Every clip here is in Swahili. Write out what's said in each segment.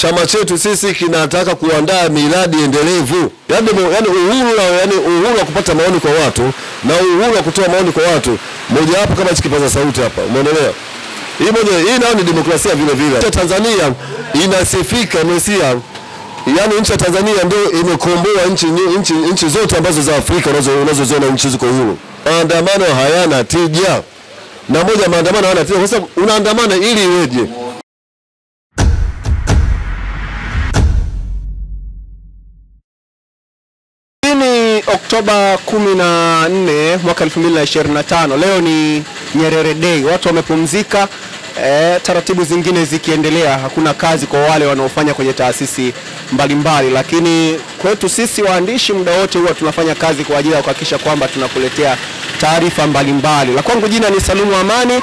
chama chetu sisi kinataka kuandaa miradi endelevu. Yaani uhuru wa kupata maoni kwa watu na uhuru wa kutoa maoni kwa watu. Moja hapo kama kipaza sauti hapa. Umeelewa? Hii nao ni demokrasia vile vile. Tanzania inasifika Mesia. Yaani nchi ya Tanzania ndio imekomboa nchi zote ambazo za Afrika unazoziona nchi ziko huru. Maandamano hayana tija. Na moja maandamano hayana tija kwa sababu unaandamana ili iweje? Oktoba 14 mwaka 2025. Leo ni Nyerere Day. Watu wamepumzika, taratibu zingine zikiendelea. Hakuna kazi kwa wale wanaofanya kwenye taasisi mbalimbali, lakini kwetu sisi waandishi muda wote huwa tunafanya kazi kwa ajili ya kuhakikisha kwamba tunakuletea taarifa mbalimbali. La kwangu jina ni Salumu Amani.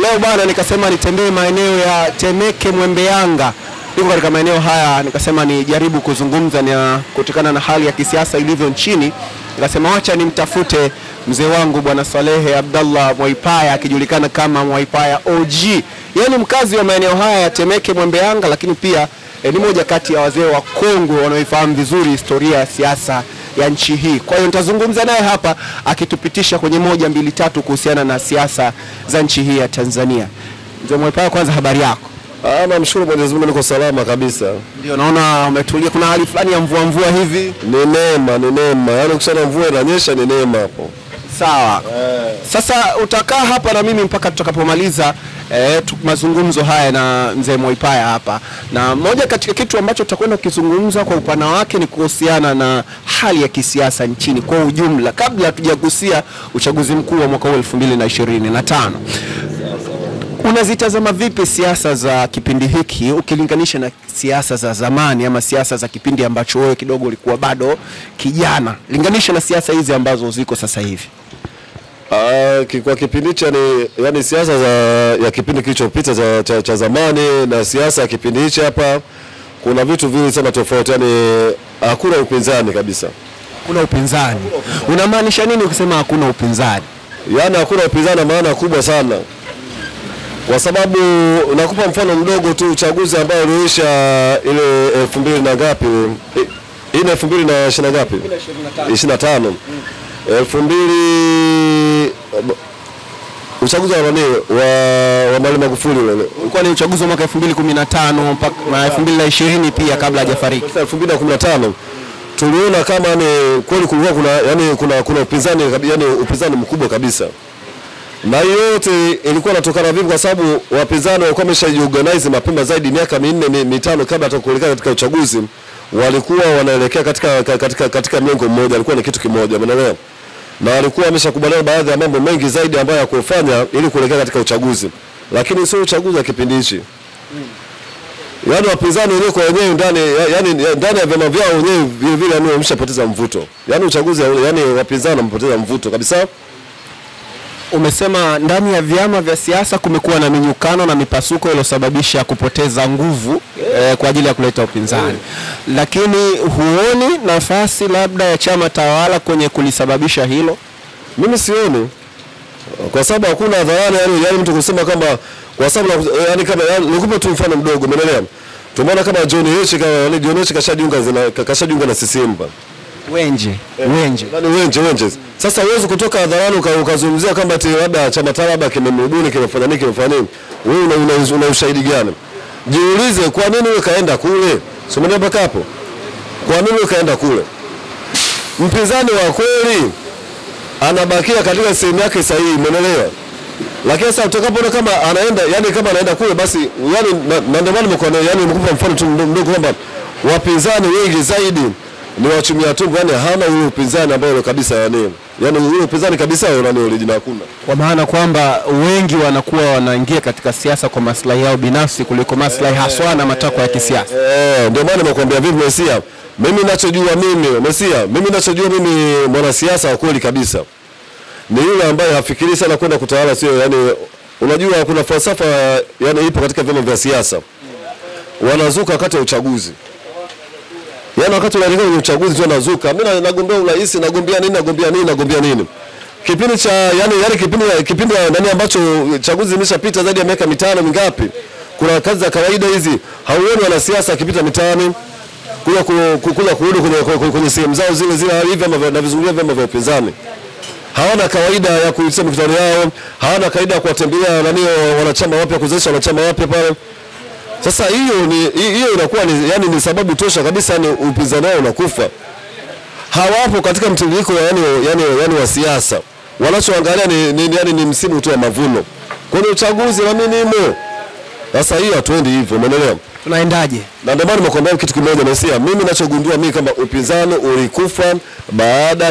Leo bana nikasema nitembee maeneo ya Temeke Mwembeyanga. Niko katika maeneo haya nikasema nijaribu kuzungumza na kutokana na hali ya kisiasa ilivyo nchini. Nikasema wacha nimtafute mzee wangu bwana Salehe Abdallah Mwaipaya, akijulikana kama Mwaipaya OG. Yeye ni mkazi wa maeneo haya ya Temeke Mwembeyanga, lakini pia ni moja kati ya wazee wa kongwe wanaoifahamu vizuri historia ya siasa ya nchi hii. Kwa hiyo nitazungumza naye hapa akitupitisha kwenye 1 2 3 kuhusiana na siasa za nchi hii ya Tanzania. Mzee Mwaipaya, kwanza habari yako? Namshukuru Mwenyezi Mungu niko salama kabisa. Ndio naona umetulia, kuna hali fulani ya mvua hivi. Ni neema. Yaani ukisema mvua inanyesha ni neema hapo. Sawa. Sasa utakaa hapa na mimi mpaka tutakapomaliza mazungumzo haya na mzee Mwaipaya hapa. Na moja katika kitu ambacho tutakwenda kuzungumza kwa upana wake ni kuhusiana na hali ya kisiasa nchini kwa ujumla, kabla hatujagusia uchaguzi mkuu wa mwaka 2025. Unazitazama vipi siasa za kipindi hiki ukilinganisha na siasa za zamani ama siasa za kipindi ambacho wewe kidogo ulikuwa bado kijana? Linganisha na siasa hizi ambazo ziko sasa hivi. Kwa kipindi cha yani siasa ya kipindi kilichopita cha zamani na siasa ya kipindi hichi hapa kuna vitu vingi sana tofauti. Yani hakuna upinzani kabisa. Kuna upinzani. Unamaanisha nini ukisema hakuna upinzani? Yaani hakuna upinzani maana kubwa sana. Kwa sababu nakupa mfano mdogo tu, uchaguzi ambao uliisha ile 2000 na ngapi? Ile 2020 ngapi? 25. 2000 uchaguzi wa nani wa Mwalimu Magufuli ule. Ulikuwa ni uchaguzi wa mwaka 2015 mpaka 2020 pia kabla hajafariki. 2015 tuliona kama ni kweli kulikuwa kuna upinzani, yani upinzani mkubwa kabisa. Na yote ilikuwa inatokana vipi? Kwa sababu wapinzani walikuwa wameshajiorganize mapema zaidi, miaka 4 5 kabla hata kuelekea katika uchaguzi, walikuwa wanaelekea katika mlengo mmoja, alikuwa ni kitu kimoja, umeelewa? Na walikuwa wameshakubaliana baadhi ya mambo mengi zaidi ambayo ya kufanya ili kuelekea katika uchaguzi, lakini sio uchaguzi wa kipindi hichi. Yaani wapinzani wenyewe kwa wenyewe ndani ya vyama vyao wenyewe vile vile wameshapoteza mvuto. Yaani uchaguzi, yani wapinzani wamepoteza mvuto kabisa. Umesema ndani ya vyama vya siasa kumekuwa na minyukano na mipasuko iliyosababisha kupoteza nguvu kwa ajili ya kuleta upinzani. Lakini huoni nafasi labda ya chama tawala kwenye kulisababisha hilo? Mimi sioni. Kwa sababu hakuna dhana, yani mtu kusema kwamba kwa sababu yani kama nikupe tu mfano mdogo, umeelewa? Tumeona kama John Heche kashajiunga na CCM. Wenje. Wenje. Sasa uwezo kutoka hadharani ukazungumzia kwamba ati labda chama tawala kimemruduni kimefanya nini? Wewe una ushahidi gani? Jiulize, kwa nini wewe kaenda kule? Someni mpaka hapo. Kwa nini wewe kaenda kule? Mpinzani wa kweli anabakia katika sehemu yake sahihi, umeelewa? Lakini sasa utakapoona kama anaenda kule, basi na ndio maana nimekupa mfano tu mdogo kwamba wapinzani wengi zaidi ni wachumia tumbo, yani hana ule upinzani ambao kabisa yani ule upinzani kabisa original hakuna. Kwa maana kwamba wengi wanakuwa wanaingia katika siasa kwa maslahi yao binafsi kuliko maslahi haswa na matakwa ya kisiasa. Ndio maana nimekuambia vipi Mesia, mimi ninachojua mimi mwanasiasa wa kweli kabisa ni yule ambaye hafikiri sana kwenda kutawala, sio yani unajua kuna falsafa yani ipo katika vyama vya siasa. Wanazuka wakati wa uchaguzi. Yaani wakati unaelekea kwenye uchaguzi tu anazuka. Mimi nagombea urais, nagombea nini? Kipindi cha kipindi ndani ambacho chaguzi imeshapita zaidi ya miaka 5 mingapi? kuna kazi za kawaida hizi. Hauoni wanasiasa akipita mitaani kula kurudi kwenye sehemu zao zile hivi ama na vizungulia vyama vya upinzani. Hawana kawaida ya kuitisha mikutano yao, hawana kawaida ya kuwatembelea wanachama wapya, kuzalisha wanachama wapya pale. Sasa hiyo inakuwa ni sababu tosha kabisa upinzani wao unakufa. Hawapo katika mtiririko yani wa siasa. Wanachoangalia ni msimu tu wa mavuno. Kwenye uchaguzi na mimi nimo. Sasa hiyo hatuendi hivyo, umeelewa? Tunaendaje? Na ndio maana nimekwambia kitu kimoja Mesia. Mimi ninachogundua mimi kama upinzani ulikufa baada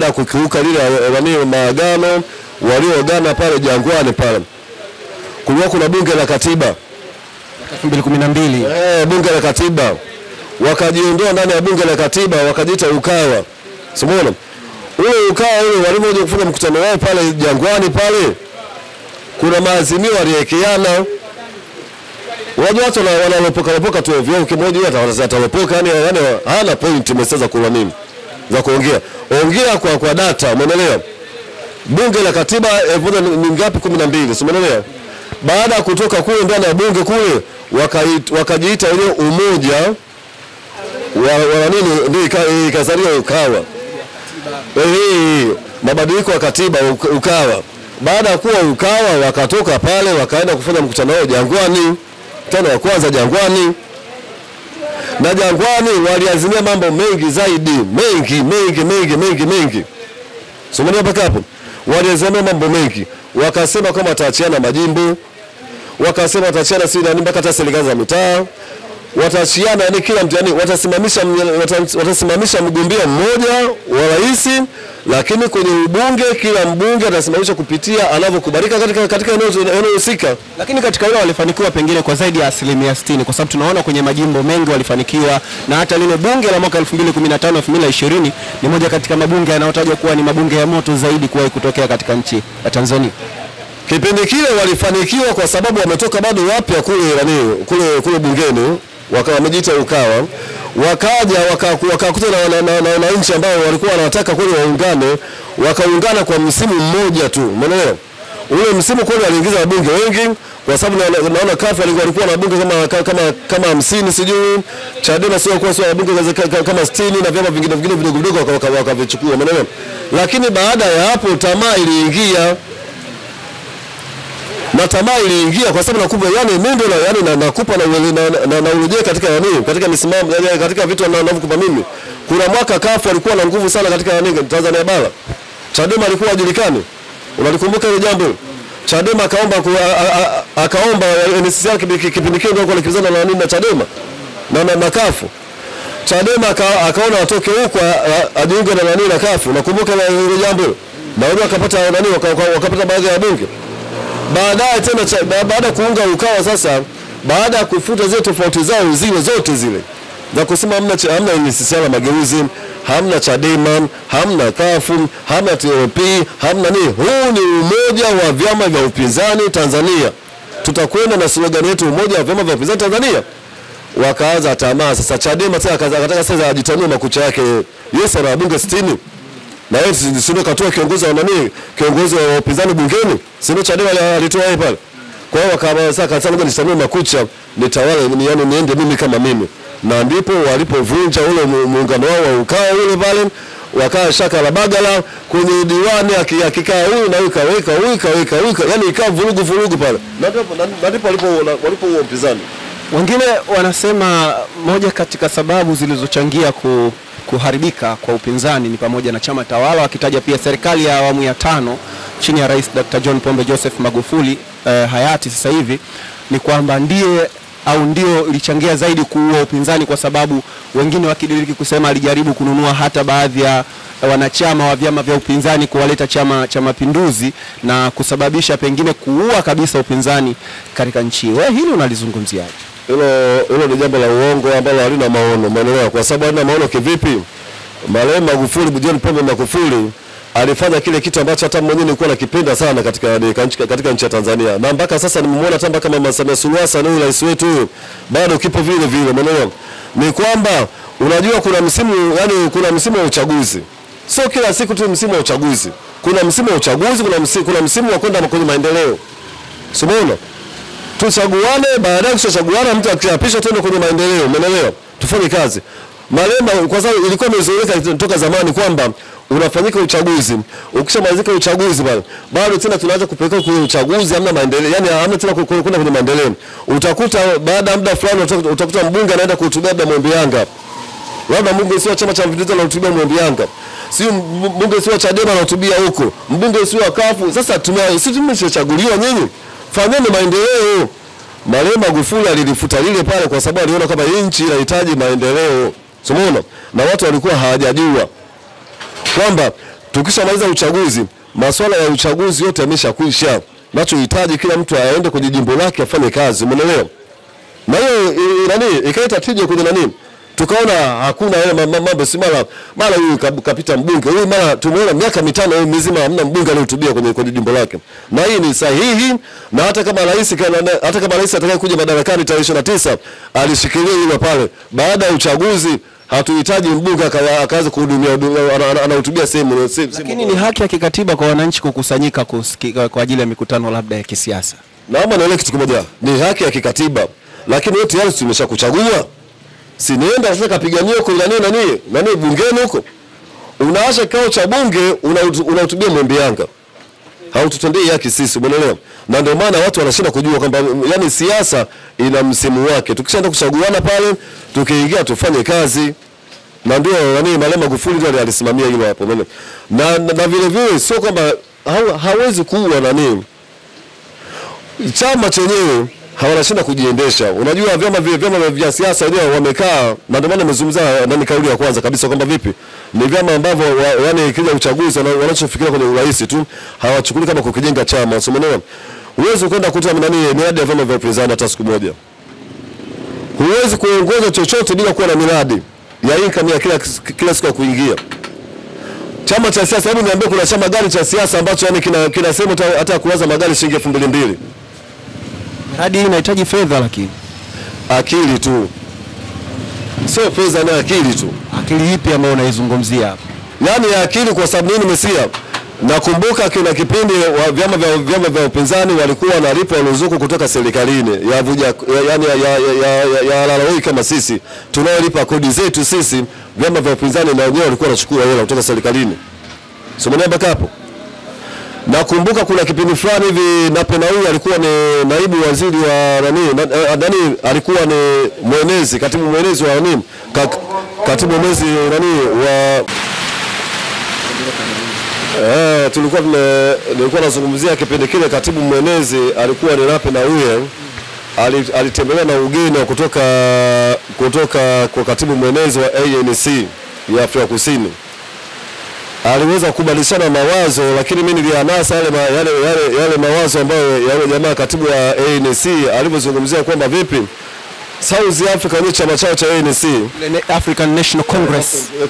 ya kukiuka lile maagano walioagana pale Jangwani pale. Kulikuwa kuna bunge la katiba 2012. Bunge la katiba. Wakajiondoa ndani ya bunge la katiba, wakajiita Ukawa. Umeona? Ule Ukawa ule walimoja kufanya mkutano wao pale Jangwani pale. Kuna maazimio aliyekeana. Watu wanalopoka tu ovyo, kimoja atalopoka yani hana point mseza kwa nini za kuongea. Ongea kwa data, umeelewa? Bunge la katiba ni ngapi? 12, umeelewa? Baada ya kutoka kule ndani ya bunge kule wakajiita ile umoja wa nini ndio ikazalia Ukawa. Mabadiliko ya katiba Ukawa. Baada ya kuwa Ukawa wakatoka pale wakaenda kufanya mkutano wao Jangwani. Tena wa kwanza Jangwani. Na Jangwani waliazimia mambo mengi zaidi, mengi. Someni hapa hapo. Waliazimia mambo mengi. Wakasema kama wataachiana majimbo, wakasema wataachiana mpaka hata serikali za mitaa. Wataachiana kila mtu watasimamisha mgombea mmoja wa rais, lakini kwenye ubunge kila mbunge atasimamisha kupitia anavyokubalika katika eneo husika. Lakini katika hilo walifanikiwa pengine kwa zaidi ya 60%, kwa sababu tunaona kwenye majimbo mengi walifanikiwa, na hata lile bunge la mwaka 2015-2020 ni moja katika mabunge yanayotajwa kuwa ni mabunge ya moto zaidi kuwahi kutokea katika nchi ya Tanzania. Kipindi kile walifanikiwa kwa sababu wametoka bado wapya kule bungeni, wamejiita Ukawa, wakaja wakakuta na wananchi ambao walikuwa wanataka kule waungane, wakaungana kwa msimu mmoja tu, umeelewa? Ule msimu kule aliingiza wabunge wengi kwa sababu naona CUF walikuwa na bunge kama 50 sijui, Chadema sio kwa wabunge kama 60 na vyama vingine vidogo wakavichukua, umeelewa? Lakini baada ya hapo tamaa iliingia. Na tamaa iliingia kwa sababu nakupa mimi nakupa na urejea katika misimamo katika vitu ninavyokupa mimi. Kuna mwaka CUF alikuwa na nguvu sana katika Tanzania bara. Chadema alikuwa hajulikani. Unalikumbuka ile jambo? Chadema akaomba NCCR kipindi kile ndio kulikizana na Chadema na CUF. Chadema akaona atoke huko ajiunge na CUF. Unakumbuka ile jambo? Na wao wakapata baadhi ya bunge. Baadaye tena baada ya kuunga Ukawa sasa, baada ya kufuta zile tofauti zao zote zile za kusema hamna NCCR mageuzi, hamna Chadema, hamna CUF, hamna TOP, hamna nini. Huu ni umoja wa vyama vya upinzani Tanzania. Tutakwenda na slogan yetu umoja wa vyama vya upinzani Tanzania. Wakaanza tamaa sasa. Chadema sasa akataka sasa ajitanue makucha yake. Yes, ana bunge 60. Na yeye sio katoa kiongozi wa upinzani bungeni. Sio Chadema alitoa yeye pale. Kwa hiyo wakaanza ngoja nisanue makucha, nitawale niende mimi kama mimi. Na ndipo walipovunja ule muungano wao wa Ukawa ule pale, wakaa shaka la bagala kwenye diwani akikaa huyu na kaweka yani ikaa vurugu pale. Na ndipo walipo upinzani. Wengine wanasema moja katika sababu zilizochangia kuharibika kwa upinzani ni pamoja na chama tawala, wakitaja pia serikali ya awamu ya 5 chini ya Rais Dr. John Pombe Joseph Magufuli hayati sasa hivi, ni kwamba ndio ilichangia zaidi kuua upinzani, kwa sababu wengine wakidiriki kusema alijaribu kununua hata baadhi ya wanachama wa vyama vya upinzani kuwaleta Chama cha Mapinduzi na kusababisha pengine kuua kabisa upinzani katika nchi. Wewe hili unalizungumziaje? Hilo ni jambo la uongo ambalo halina maono, umeelewa? Kwa sababu halina maono kivipi? Marehemu Magufuli, John Pombe Magufuli alifanya kile kitu ambacho hata mwenyewe nilikuwa nakipenda sana katika nchi ya Tanzania. Na mpaka sasa nimemuona hata kama Mama Samia Suluhu Hassan huyu rais wetu huyu bado kipo vile, umeelewa? Ni kwamba unajua kuna msimu wa uchaguzi. Sio kila siku tu msimu wa uchaguzi. Kuna msimu wa uchaguzi, kuna msimu wa kwenda kwenye maendeleo. Umeona? tuchaguane, baadaye tuchaguana, mtu akiapishwa twende kwenye maendeleo, umeelewa? Tufanye kazi. Malema kwa sababu ilikuwa imezoeleka toka zamani kwamba unafanyika uchaguzi, ukishamalizika uchaguzi bado tena tunaanza kupeleka kwenye uchaguzi, hamna maendeleo, yani hamna tena kwenda kwenye maendeleo. Utakuta baada ya muda fulani utakuta mbunge anaenda kuhutubia labda Mwembe Yanga, labda mbunge sio chama cha Mapinduzi anahutubia Mwembe Yanga, sio mbunge sio Chadema anahutubia huko, mbunge sio kafu. Sasa sisi tumeshachaguliwa, nyinyi fanyeni maendeleo. Malema Magufuli alilifuta lile pale kwa sababu aliona kama nchi inahitaji maendeleo. Umeona? Na watu walikuwa hawajajua kwamba tukishamaliza uchaguzi, masuala ya uchaguzi yote yameshakwisha. Nachohitaji kila mtu aende kwenye jimbo lake afanye kazi, umeelewa? Na hiyo ikaita tije kwenye tukaona hakuna yale mambo, si mara huyu kapita mbunge, huyu mara tumeona miaka 5 mizima hamna mbunge aliyehutubia kwenye jimbo lake. Na hii ni sahihi, na hata kama rais atakayekuja madarakani tarehe 29 alishikilia hilo pale, baada ya uchaguzi hatuhitaji mbunge akaanza kuhudumia anahutubia sehemu. Lakini ni haki ya kikatiba kwa wananchi kukusanyika kwa ajili ya mikutano labda ya kisiasa. Naomba nieleze kitu kimoja, ni haki ya kikatiba, lakini yote yale tumeshakuchagua. Si nienda sasa kapigania huko nani bungeni huko. Unaacha kikao cha bunge unahutubia Mwembe Yanga. Haututendei haki sisi, umeelewa? Na ndio maana watu wanashinda kujua kwamba yani siasa ina msimu wake. Tukishaenda kuchaguana pale, tukiingia tufanye kazi. Na ndio Malema Magufuli ndio alisimamia hilo hapo, umeelewa? Na vile vile sio kwamba hawezi kuwa chama chenyewe hawanashinda kujiendesha. Unajua vyama vya siasa wenyewe wamekaa, na ndio maana nimezungumza kauli ya kwanza kabisa kwamba vipi ni vyama ambavyo yani kija uchaguzi wanachofikiria kwenye urais tu, hawachukuli kama kukijenga chama. Umeelewa? Huwezi kwenda kutoa miradi ya vyama vya upinzani hata siku moja. Huwezi kuongoza chochote bila kuwa na miradi ya income ya kila siku ya kuingia. Chama cha siasa, hebu niambie kuna chama gani cha siasa ambacho yani kinasema hata kuanza magari shilingi 2002? Miradi hii inahitaji fedha, lakini akili tu. Sio fedha, na akili tu. Akili ipi ambayo unaizungumzia hapa? Yaani akili kwa sababu nini Mesia? Nakumbuka kuna kipindi vyama vya upinzani walikuwa wanalipa ruzuku kutoka serikalini ya laloi kama sisi tunaolipa kodi zetu sisi, vyama vya upinzani na wenyewe walikuwa wanachukua hela kutoka serikalini. Sio mnabaka hapo? Nakumbuka kuna kipindi fulani hivi Nape Nnauye alikuwa ni naibu waziri wa alikuwa ni mwenezi, katibu mwenezi wa katibu mwenezi wa nilikuwa nazungumzia kipindi kile katibu mwenezi alikuwa ni Nape Nnauye. Alitembelea na ugeni kutoka kwa katibu mwenezi wa ANC ya Afrika Kusini. Aliweza kubadilishana mawazo, lakini mimi nilianasa yale mawazo ambayo yale jamaa katibu wa ANC alivyozungumzia kwamba vipi South Africa ni chama chao cha ANC, African National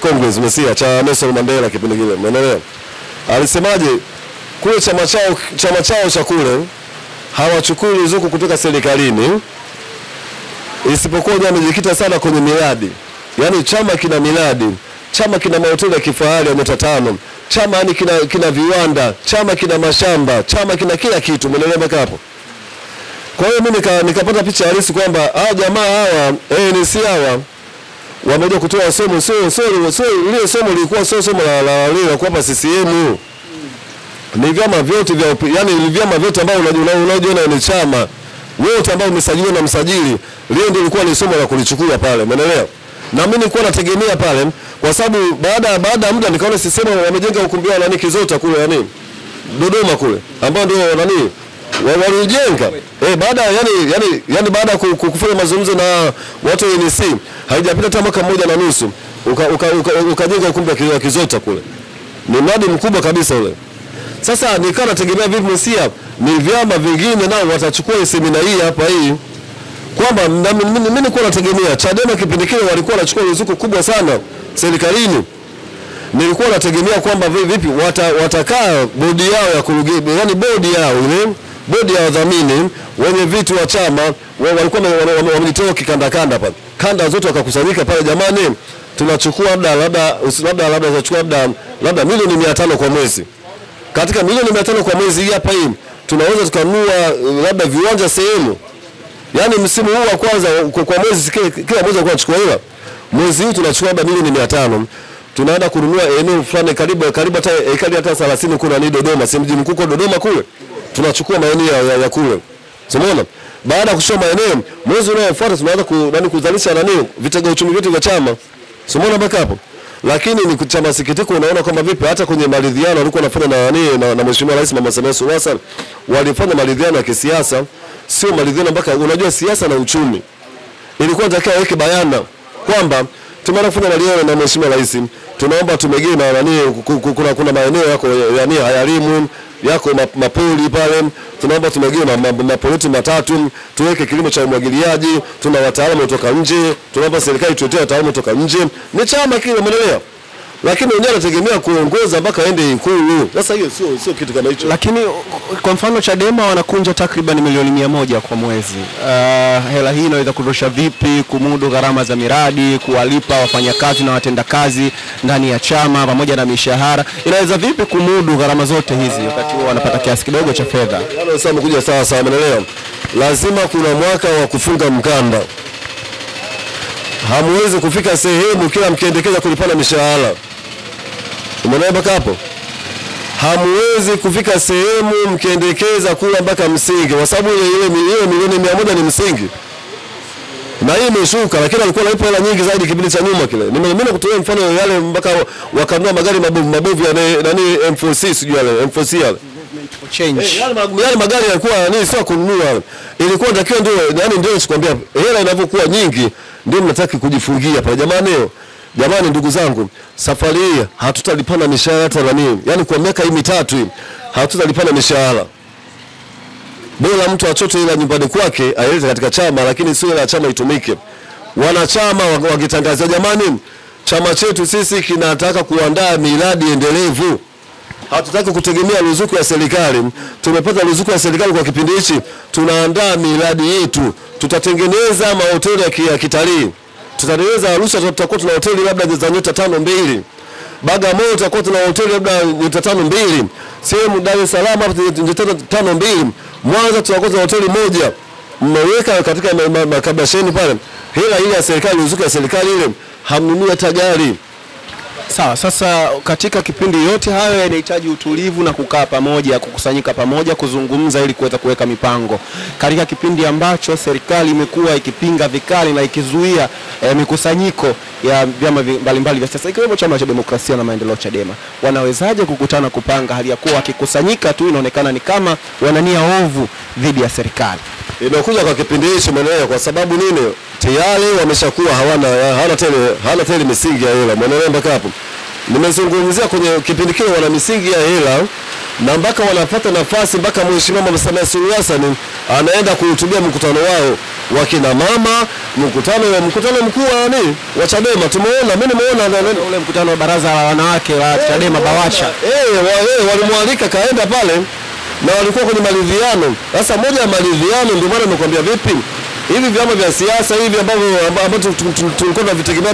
Congress Mesia cha Nelson Mandela kipindi kile, umeelewa? Alisemaje? Kule chama chao cha kule hawachukui ruzuku kutoka serikalini, isipokuwa wamejikita sana kwenye miradi. Yaani chama kina miradi, chama kina mahoteli ya kifahari ya nyota 5, chama yani kina viwanda, chama kina mashamba, chama kina kila kitu, umeelewa hapo? Kwa hiyo mimi nikapata picha halisi kwamba jamaa hawa ANC hawa wamekuja kutoa somo, sio ile somo lilikuwa sio somo la kwamba CCM ni vyama vyote yani ni vyama vyote ambao unajiona ni chama wote ambao umesajiliwa na msajili, leo ndio ilikuwa ni somo la kulichukua pale, umeelewa? Na mimi nilikuwa nategemea pale kwa sababu baada ya muda nikaona CCM wamejenga ukumbi wa Kizota kule Dodoma kule ambao ndio walijenga baada baada kufanya mazungumzo na watu wa ANC haijapita hata mwaka 1.5 ukajenga ukumbi wa Kizota kule. Ni mradi mkubwa kabisa ule. Sasa nikawa nategemea vipi Mesia ni vyama vingine nao watachukua semina hii hapa kwamba mimi nilikuwa nategemea Chadema kipindi kile walikuwa wanachukua ruzuku kubwa sana serikalini. Nilikuwa nategemea kwamba vipi watakaa bodi yao ya kurugenzi, yani bodi yao bodi ya wadhamini wenye vitu wa chama walikuwa wamejitoa kikanda pale. Kanda zote wakakusanyika pale, jamani tunachukua labda tunachukua labda milioni 500 kwa mwezi. Katika milioni 500 kwa mwezi hapa tunaweza tukanunua labda viwanja sehemu Yaani msimu huu wa kwanza kwa mwezi kila mwezi tunachukua hela. Mwezi huu tunachukua labda milioni 500. Tunaenda kununua eneo fulani karibu hata ekari hata 30 kuna ni Dodoma, si mji mkuu Dodoma kule. Tunachukua maeneo ya kule. Umeona? Baada ya kuchukua maeneo, mwezi unaofuata tunaanza kuzalisha vitega uchumi vyetu vya chama. Umeona mpaka hapo? Lakini ni cha masikitiko, unaona kwamba vipi hata kwenye maridhiano walikuwa wanafanya na Mheshimiwa Rais Mama Samia Suluhu Hassan walifanya maridhiano ya kisiasa, sio maridhiano mpaka unajua siasa na uchumi. Ilikuwa nataka weke bayana kwamba tumeanza kufanya maridhiano na Mheshimiwa Rais, tunaomba tumegee na kuna maeneo yako hayalimu yako mapoli pale, tunaomba tumegee mapoliti matatu, tuweke kilimo cha umwagiliaji, tuna wataalamu kutoka nje, tunaomba serikali tuletee wataalamu kutoka nje. Ni chama kile, umeelewa? Lakini wenyewe anategemea kuongoza mpaka aende Ikulu. Sasa hiyo sio kitu kama hicho. Lakini kwa mfano Chadema wanakunja takriban milioni 100 kwa mwezi. Hela hii inaweza kutosha vipi kumudu gharama za miradi, kuwalipa wafanyakazi na watendakazi ndani ya chama pamoja na mishahara? Inaweza vipi kumudu gharama zote hizi wakati wao wanapata kiasi kidogo cha fedha? Yaani sasa mkuja sawa, umeelewa? Lazima kuna mwaka wa kufunga mkanda. Hamwezi kufika sehemu kila mkiendekeza kulipana mishahara. Umeelewa mpaka hapo? Hamwezi kufika sehemu mkiendekeza kula mpaka msingi, kwa sababu ile milioni 100 ni msingi. Na hii imeshuka, lakini alikuwa analipa hela nyingi zaidi kipindi cha nyuma kile. Nimeamini kutoa mfano yale mpaka wakanunua magari mabovu ya nani M4C sijui yale M4C yale. Change. Yale magari yalikuwa sio kununua. Ilikuwa natakiwa ndio sikwambia hela inapokuwa nyingi ndio mnataka kujifungia pale jamani ndugu zangu, safari hii hatutalipana mishahara hata yaani kwa miaka hii 3 hii hatutalipana mishahara. Bora mtu achote ila nyumbani kwake aeleze katika chama, lakini sio ila chama itumike. Wanachama wakitangaza jamani, chama chetu sisi kinataka kuandaa miradi endelevu. Hatutaki kutegemea ruzuku ya serikali. Tumepata ruzuku ya serikali kwa kipindi hichi, tunaandaa miradi yetu. Tutatengeneza mahoteli ya kitalii. Tutatengeneza Arusha, tutakuwa tuna hoteli labda za nyota 5-2. Bagamoyo tutakuwa tuna hoteli labda nyota 5-2. Sehemu Dar es Salaam nyota 5-2. Mwanza tutakuwa tuna hoteli moja. Mmeweka katika makabasheni pale. Hela ile ya serikali, ruzuku ya serikali ile, hamnunui hata gari. Sawa, sasa katika kipindi yote hayo yanahitaji utulivu na kukaa pamoja, kukusanyika pamoja, kuzungumza ili kuweza kuweka mipango. Katika kipindi ambacho serikali imekuwa ikipinga vikali na ikizuia mikusanyiko ya vyama mbalimbali vya siasa ikiwemo Chama cha Demokrasia na Maendeleo Chadema, wanawezaje kukutana kupanga hali ya kuwa wakikusanyika tu inaonekana ni kama wanania ovu dhidi ya serikali? Imekuja kwa kipindi hicho mwenyewe kwa sababu nini? Tayari wameshakuwa hana tele misingi ya hela. Mwenyewe mpaka hapo. Nimezungumzia kwenye kipindi kile wana misingi ya hela na mpaka wanapata nafasi mpaka Mheshimiwa Mama Samia Suluhu Hassan anaenda kuhutubia mkutano wao wa kina mama, mkutano mkuu wa Chadema. Tumeona, mimi nimeona ule mkutano wa baraza la wanawake wa Chadema Bawasha. Walimwalika kaenda pale na walikuwa kwenye maridhiano. Sasa moja ya maridhiano ndio maana nimekwambia vipi? Hivi vyama vya siasa hivi ambavyo tulikuwa tunavitegemea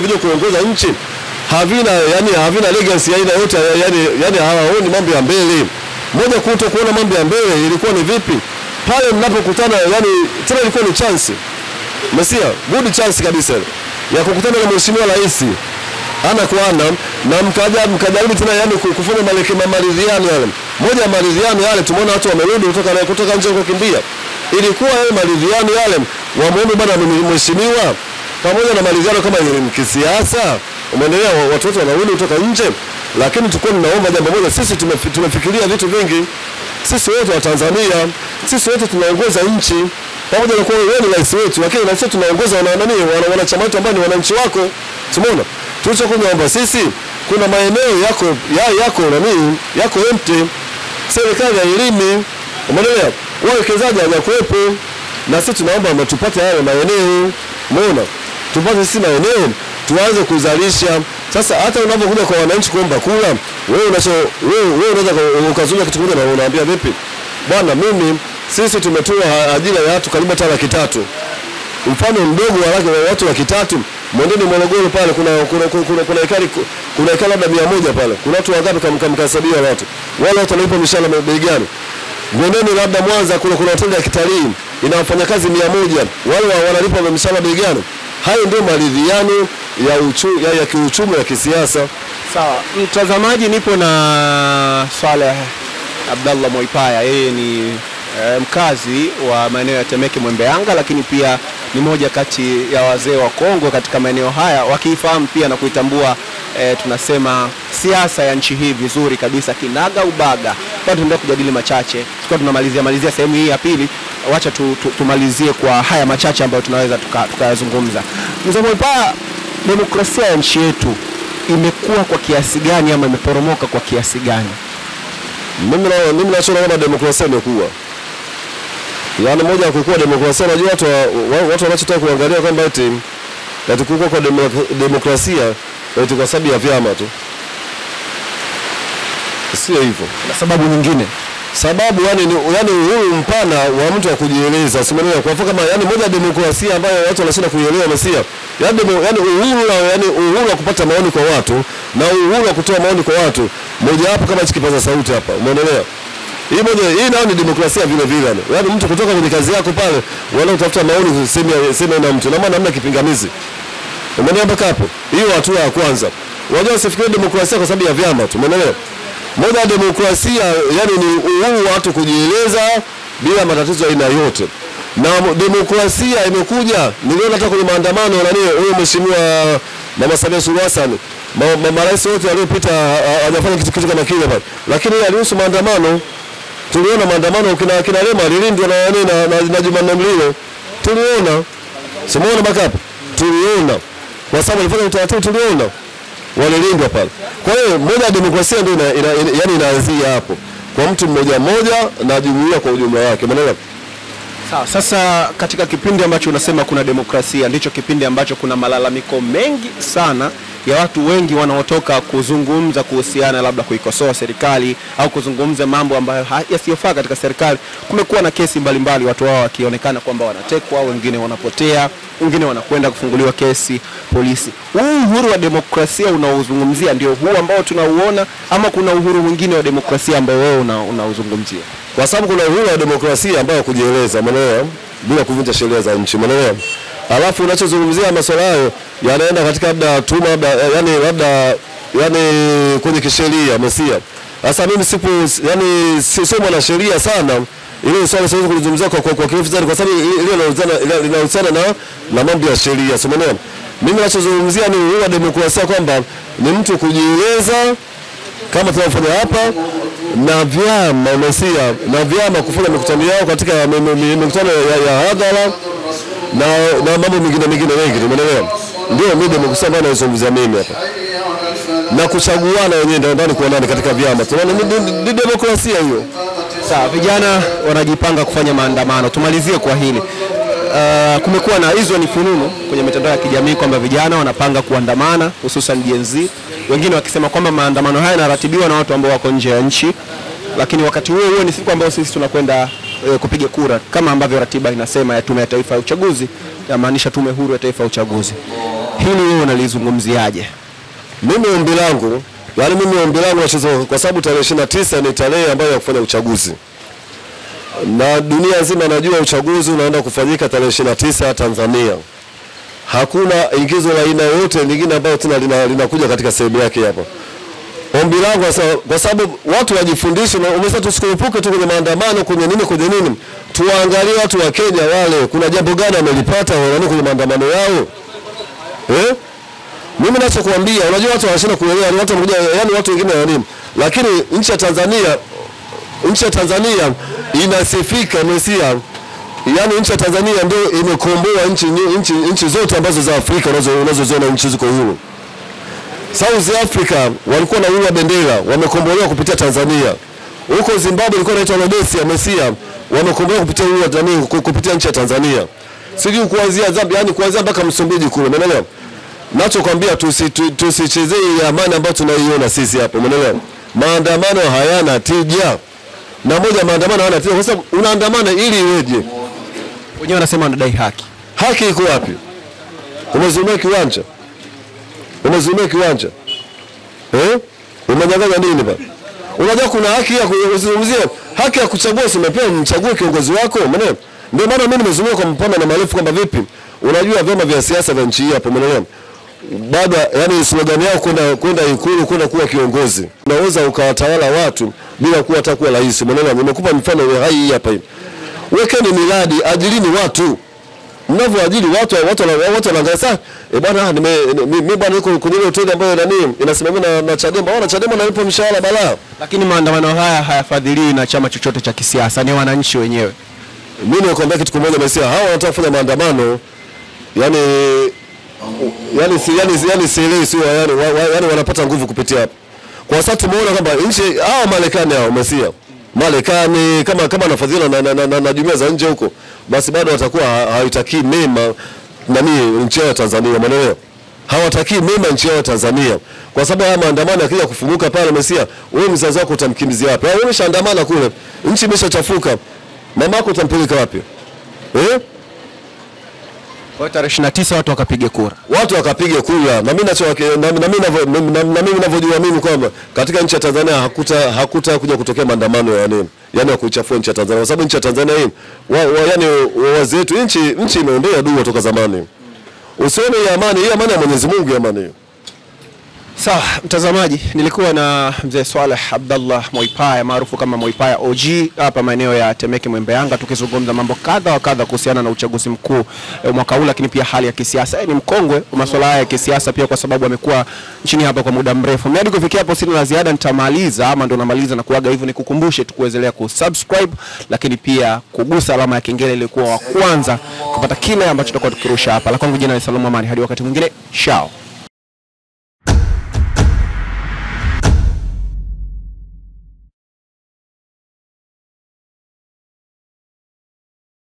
vile kuongoza nchi havina legacy aina yote, yani hawaoni mambo ya mbele. Moja kuona mambo ya mbele ilikuwa ni vipi? Pale mnapokutana tena ilikuwa ni chance. Mesia, good chance kabisa ya kukutana na Mheshimiwa Rais ana kwa ana na mkajaribu tena kufanya maridhiano yale. Moja ya maridhiano yale tumeona watu wamerudi kutoka nje kukimbia. Ilikuwa yale maridhiano yale wamuombe bwana mheshimiwa pamoja na maridhiano kama ni kisiasa. Umeendelea watu wote wanarudi kutoka nje, lakini tulikuwa tunaomba jambo moja, sisi tumefikiria vitu vingi. Sisi wote wa Tanzania, sisi wote tunaongoza nchi. Pamoja na kuwa wewe ni rais wetu, lakini na sisi tunaongoza wanachama wetu ambao ni wananchi wako. Tumeona tulichokuomba sisi, kuna maeneo yako empty, serikali ya elimu, umeelewa? Wawekezaji hawakuwepo, na sisi tunaomba tupate yale maeneo. Umeona? Tupate sisi maeneo tuanze kuzalisha. Sasa hata unapokuja kwa wananchi kuomba kula, wewe unaweza ukazuia kitu kimoja na unaambia vipi? Bwana sisi tumetoa ajira ya watu karibu 300,000. Mfano mdogo wa watu 300,000, mwendeni Morogoro pale kuna ekari labda 100 pale. Kuna watu wangapi mkahesabia watu? Wale watu wanalipa mishahara bei gani? Mwendeni labda Mwanza kuna hoteli ya kitalii. ina wafanyakazi 100, wale wanalipa mshahara bei gani? Hayo ndio maridhiano ya kiuchumi na kisiasa. Sawa, mtazamaji, nipo na Saleh Abdallah Moipaya. Yeye ni mkazi wa maeneo ya Temeke Mwembeanga, lakini pia ni moja kati ya wazee wa Kongo katika maeneo haya, wakiifahamu pia na kuitambua tunasema siasa ya nchi hii vizuri kabisa kinaga ubaga. Kwa tunaendelea kujadili machache, tukiwa tunamalizia sehemu hii ya pili. Wacha tumalizie kwa haya machache ambayo tunaweza tukayazungumza. Mzee Moipaya, demokrasia ya nchi yetu imekuwa kwa kiasi gani ama imeporomoka kwa kiasi gani? Mimi naona kama demokrasia imekuwa. Yaani moja ya kukua demokrasia, unajua watu wanachotaka kuangalia kwamba eti kukua kwa demokrasia eti kwa sababu ya vyama tu. Sio hivyo. Na sababu nyingine. Sababu yani uhuru mpana wa mtu wa kujieleza. Simuelewa kwa kama yani moja ya demokrasia ambayo watu wanashinda kuielewa Mesia. Yaani uhuru wa kupata maoni kwa watu na uhuru wa kutoa maoni kwa watu. Moja hapo kama kipaza sauti hapa. Umeelewa? Hii nao ni demokrasia vile vile. Yaani mtu kutoka kwenye kazi yako pale, wala utafuta maoni sema na mtu. Na maana hamna kipingamizi. Umeelewa mpaka hapo? Hiyo hatua ya kwanza. Unajua usifikiri demokrasia kwa sababu ya vyama tu. Umeelewa? Moja ya demokrasia yani ni uhuru wa watu kujieleza bila matatizo aina yote. Na demokrasia imekuja, niliona hata kwenye maandamano huyo mheshimiwa Mama Samia Suluhu Hassan, marais wote waliopita hajafanya kitu kama kile pale. Lakini alihusu maandamano. Tuliona maandamano kina Lema alilindwa na Jumanne Mlilo. Tuliona. Simuona backup. Tuliona. Kwa sababu alifanya utaratibu, tuliona walilindwa pale. Kwa hiyo moja ya demokrasia ndio yani inaanzia hapo. Kwa mtu mmoja na jumuiya kwa ujumla wake. Umeelewa? Sawa, sasa katika kipindi ambacho unasema kuna demokrasia, ndicho kipindi ambacho kuna malalamiko mengi sana ya watu wengi wanaotoka kuzungumza kuhusiana labda kuikosoa serikali au kuzungumza mambo ambayo yasiyofaa katika serikali. Kumekuwa na kesi mbalimbali, watu wao wakionekana kwamba wanatekwa, wengine wanapotea, wengine wanakwenda kufunguliwa kesi polisi. Huu uhuru wa demokrasia unaozungumzia ndio huu ambao tunauona ama kuna uhuru mwingine wa demokrasia ambao wewe unauzungumzia? Kwa sababu kuna uhuru wa demokrasia ambao kujieleza, umeelewa, bila kuvunja sheria za nchi, umeelewa. Alafu unachozungumzia masuala hayo yanaenda katika labda tuma yani kwenye kisheria Mesia. Sasa mimi sio mwana sheria sana, ile swala siwezi kulizungumzia kwa kirefu zaidi kwa sababu ile linahusiana na mambo ya sheria, umeelewa. Mimi ninachozungumzia ni uhuru wa demokrasia kwamba ni mtu kujieleza kama tunavyofanya hapa na vyama Mesia, na vyama kufanya mikutano yao katika mikutano ya hadhara na mambo mengine wengi, umeelewa. Ndio mimi demokrasia ambayo nazungumzia mimi hapa. Na kuchaguana wenyewe ndani kwa ndani katika vyama. Tunaona ni demokrasia hiyo. Sawa, vijana wanajipanga kufanya maandamano. Tumalizie kwa hili. Kumekuwa na hizo ni fununu kwenye mitandao ya kijamii kwamba vijana wanapanga kuandamana, hususan Gen Z. Wengine wakisema kwamba maandamano haya yanaratibiwa na watu ambao wako nje ya nchi. Lakini wakati huo ni siku ambayo sisi tunakwenda kupiga kura kama ambavyo ratiba inasema ya Tume ya Taifa ya Uchaguzi, yamaanisha Tume Huru ya Taifa ya Uchaguzi. Hili wewe unalizungumziaje? Mimi ombi langu kwa sababu tarehe 29 ni tarehe ambayo ya kufanya uchaguzi. Na dunia nzima inajua uchaguzi unaenda kufanyika tarehe 29 Tanzania. Hakuna ingizo la aina yote nyingine ambayo linakuja katika sehemu yake hapa. Ombi langu kwa sababu watu wajifundishe, na umesema tusikuepuke tu kwenye maandamano kwenye nini. Tuangalie watu wa Kenya wale kuna jambo gani wamelipata kwenye maandamano yao. Mimi ninachokuambia, unajua watu wanashinda kuelewa, watu wanakuja watu wengine wa nini. Lakini nchi ya Tanzania inasifika Mesia. Nchi ya Tanzania ndio imekomboa nchi zote ambazo za Afrika unazoziona nchi ziko huru. South Africa walikuwa na uhuru wa bendera, wamekombolewa kupitia Tanzania. Huko Zimbabwe ilikuwa inaitwa Rhodesia Mesia, wamekombolewa kupitia uhuru kupitia nchi ya Tanzania. Sijui kuanzia Zambia, kuanzia mpaka Msumbiji kule, umeelewa? Nachokwambia tusichezee amani ambayo tunaiona sisi hapo, umeelewa? Maandamano hayana tija. Na moja maandamano hayana tija kwa sababu unaandamana ili iweje? Wenyewe wanasema wanadai haki. Haki iko wapi? Umezumia kiwanja. Umenyang'anya nini baba? Unajua kuna haki ya kuzungumzia, haki ya kuchagua, usimepewa mchague kiongozi wako, umeelewa? Ndio maana mimi nimezungumza kwa mpana na marefu kwamba vipi, unajua vyama vya siasa vya nchi hii hapo, umeelewa? Bado yani slogan yao kwenda Ikulu, kwenda kuwa kiongozi. Unaweza ukawatawala watu bila kuwa hata kuwa rais, umeelewa? Nimekupa mfano hai hapa hivi. Wekeni miradi, ajilini watu. Mnavyoajiri watu wanaangalia sasa, bwana mimi bwana niko kwenye ile hoteli ambayo nani inasimamiwa na Chadema. Wana Chadema nalipo mshahara balaa. Lakini maandamano haya hayafadhiliwi na chama chochote cha kisiasa, ni wananchi wenyewe. Mimi nakwambia kitu kimoja basi, hawa wanataka kufanya maandamano yani sielewi, sio yani wanapata nguvu kupitia hapo. Kwa sababu tumeona kwamba nchi hao Marekani hao Mesia Marekani kama anafadhiliwa na jumuiya za nje huko, basi bado watakuwa hawataki mema nchi ya Tanzania, umeelewa? Hawataki mema nchi ya Tanzania. Kwa sababu haya maandamano yakija kufunguka pale Mesia, wewe mzazi wako utamkimbizia wapi? Wewe umeshaandamana kule, nchi imeshachafuka. Mama yako utampeleka wapi? Kwa tarehe 29 watu wakapige kura. Watu wakapige kura. Na mimi ninavyojua mimi kwamba katika nchi ya Tanzania hakuta kuja kutokea maandamano ya nini? Yaani kuichafua nchi ya Tanzania. Kwa sababu nchi ya Tanzania hii yani wazee wetu nchi imeondea dua toka zamani. Usione hii amani ya Mwenyezi Mungu, amani. Sawa, mtazamaji, nilikuwa na mzee Swaleh Abdallah Mwaipaya maarufu kama Mwaipaya OG hapa maeneo ya Temeke Mwembe Yanga, tukizungumza mambo kadha wa kadha kuhusiana na uchaguzi mkuu mwaka huu, lakini pia hali ya kisiasa. Ni mkongwe wa masuala ya kisiasa pia, kwa sababu amekuwa nchini hapa kwa muda mrefu. Hadi kufikia hapo sina la ziada, nitamaliza ama ndo namaliza na kuaga hivyo. Nikukumbushe tukuendelea kusubscribe, lakini pia kugusa alama ya kengele ili kuwa wa kwanza kupata kile ambacho tutakuwa tukirusha hapa. La kwangu jina ni Salum Amani, hadi wakati mwingine, ciao.